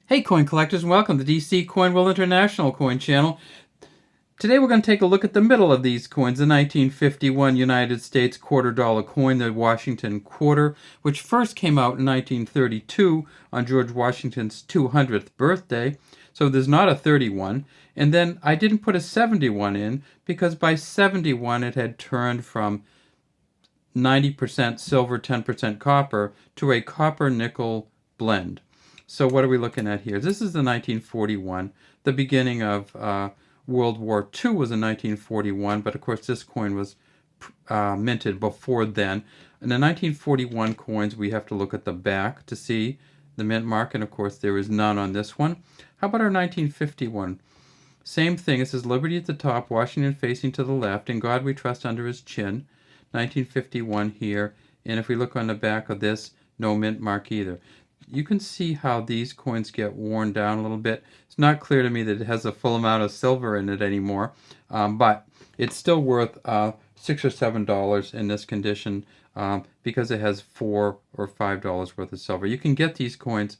Hey coin collectors, and welcome to the DC Coin World International Coin Channel. Today we're going to take a look at the middle of these coins, the 1951 United States $quarter coin, the Washington quarter, which first came out in 1932 on George Washington's 200th birthday. So there's not a 31. And then I didn't put a 71 in because by 71 it had turned from 90% silver, 10% copper to a copper-nickel blend. So what are we looking at here? This is the 1941. The beginning of World War II was in 1941, but of course this coin was minted before then. In the 1941 coins, we have to look at the back to see the mint mark, and of course there is none on this one. How about our 1951? Same thing. It says Liberty at the top, Washington facing to the left, and God we trust under his chin. 1951 here, and if we look on the back of this, no mint mark either. You can see how these coins get worn down a little bit. It's not clear to me that it has a full amount of silver in it anymore, but it's still worth $6 or $7 in this condition because it has $4 or $5 worth of silver. You can get these coins,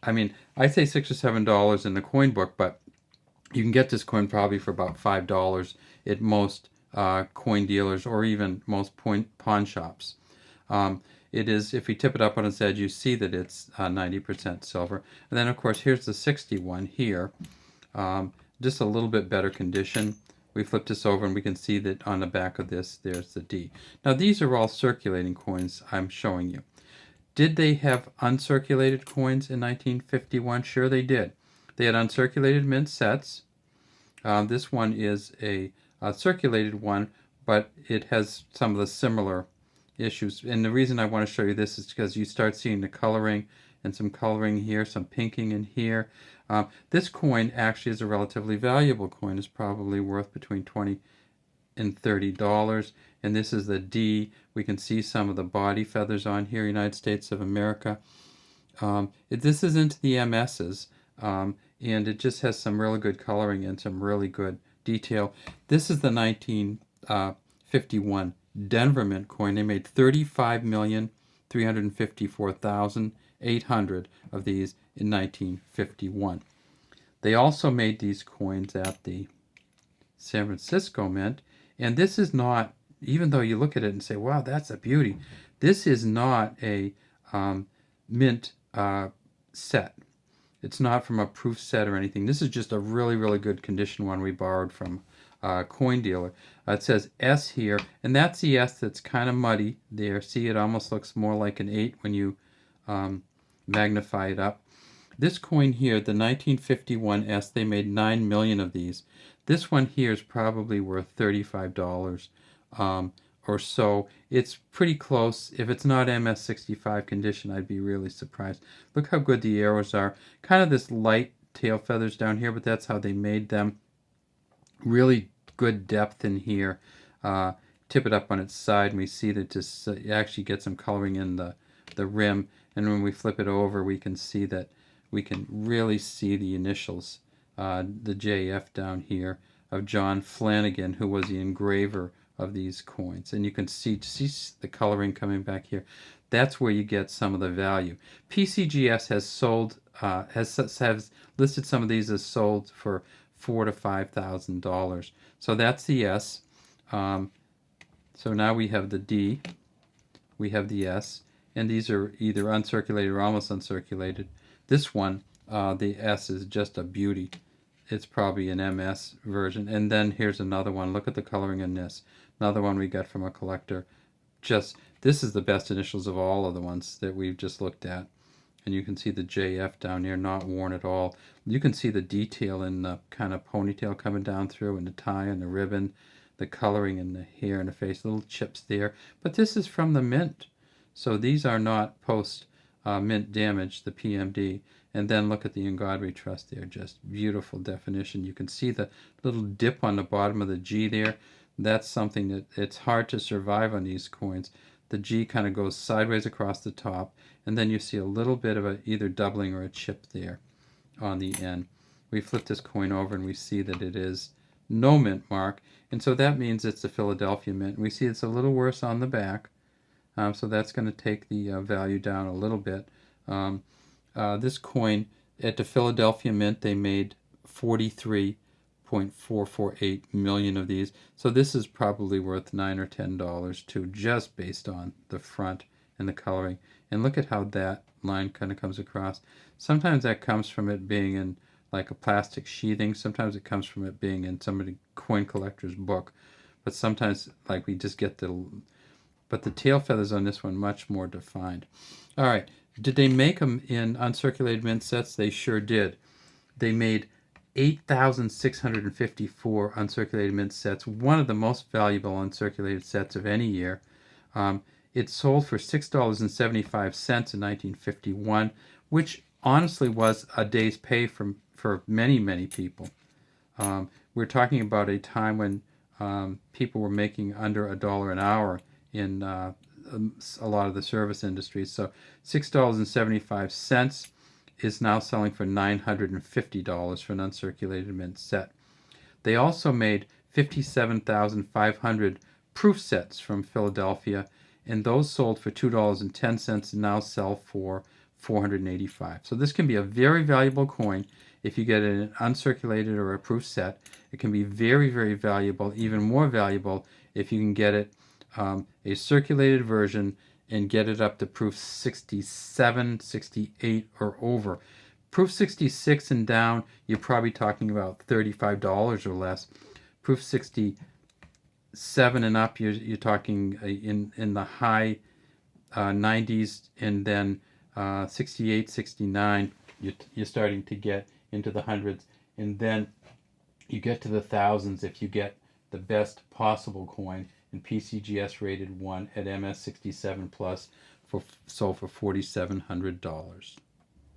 I mean, I say $6 or $7 in the coin book, but you can get this coin probably for about $5 at most coin dealers or even most pawn shops. It is, if you tip it up on its edge, you see that it's 90% silver. And then, of course, here's the 61 here. Just a little bit better condition. We flip this over and we can see that on the back of this, there's the D. Now, these are all circulating coins I'm showing you. Did they have uncirculated coins in 1951? Sure they did. They had uncirculated mint sets. This one is a circulated one, but it has some of the similar issues. And the reason I want to show you this is because you start seeing the coloring and some coloring here, some pinking in here. This coin actually is a relatively valuable coin. It's probably worth between $20 and $30. And this is the D. We can see some of the body feathers on here, United States of America. This is into the MS's, and it just has some really good coloring and some really good detail. This is the 1951 Denver Mint coin. They made 35,354,800 of these in 1951. They also made these coins at the San Francisco Mint, and this is not, even though you look at it and say, wow, that's a beauty, this is not a mint set. It's not from a proof set or anything. This is just a really, really good condition one we borrowed from a coin dealer. It says S here, and that's the S that's kind of muddy there. See, it almost looks more like an 8 when you magnify it up. This coin here, the 1951 S, they made 9 million of these. This one here is probably worth $35 or so. It's pretty close. If it's not MS65 condition, I'd be really surprised. Look how good the arrows are. Kind of this light tail feathers down here, but that's how they made them. Really good depth in here. Tip it up on its side, and we see that just you actually get some coloring in the rim. And when we flip it over, we can see that we can really see the initials, the JF down here, of John Flanagan, who was the engraver of these coins. And you can see the coloring coming back here. That's where you get some of the value. PCGS has sold, has listed some of these as sold for $4,000 to $5,000. So that's the S. So now we have the D, we have the S, and these are either uncirculated or almost uncirculated. This one, the S is just a beauty. It's probably an MS version. And then here's another one. Look at the coloring in this. Another one we got from a collector. This is the best initials of all of the ones that we've just looked at. And you can see the JF down here, not worn at all. You can see the detail in the kind of ponytail coming down through, and the tie and the ribbon, the coloring in the hair and the face, little chips there. But this is from the mint. So these are not post-mint damage, the PMD. And then look at the In God We Trust there, just beautiful definition. You can see the little dip on the bottom of the G there. That's something that it's hard to survive on these coins. The G kind of goes sideways across the top, and then you see a little bit of either doubling or a chip there on the end. We flip this coin over and we see that it is no mint mark, and so that means it's the Philadelphia Mint. We see it's a little worse on the back, so that's going to take the value down a little bit. This coin At the Philadelphia Mint, they made 43.448 million of these. So this is probably worth $9 or $10 too, just based on the front and the coloring. And look at how that line kind of comes across. Sometimes that comes from it being in like a plastic sheathing. Sometimes it comes from it being in somebody coin collector's book. But sometimes like we just get but the tail feathers on this one much more defined. All right. Did they make them in uncirculated mint sets? They sure did. They made 8,654 uncirculated mint sets, one of the most valuable uncirculated sets of any year. It sold for $6.75 in 1951, which honestly was a day's pay for many, many people. We're talking about a time when people were making under $1 an hour in a lot of the service industries. So $6.75 is now selling for $950 for an uncirculated mint set. They also made 57,500 proof sets from Philadelphia, and those sold for $2.10 and now sell for $485. So this can be a very valuable coin if you get an uncirculated or a proof set. It can be very, very valuable, even more valuable if you can get it a circulated version and get it up to proof 67, 68 or over. Proof 66 and down, you're probably talking about $35 or less. Proof 67 and up, you're talking in the high 90s, and then 68, 69, you're starting to get into the hundreds, and then you get to the thousands if you get the best possible coin, and PCGS rated one at MS67 Plus sold for $4,700.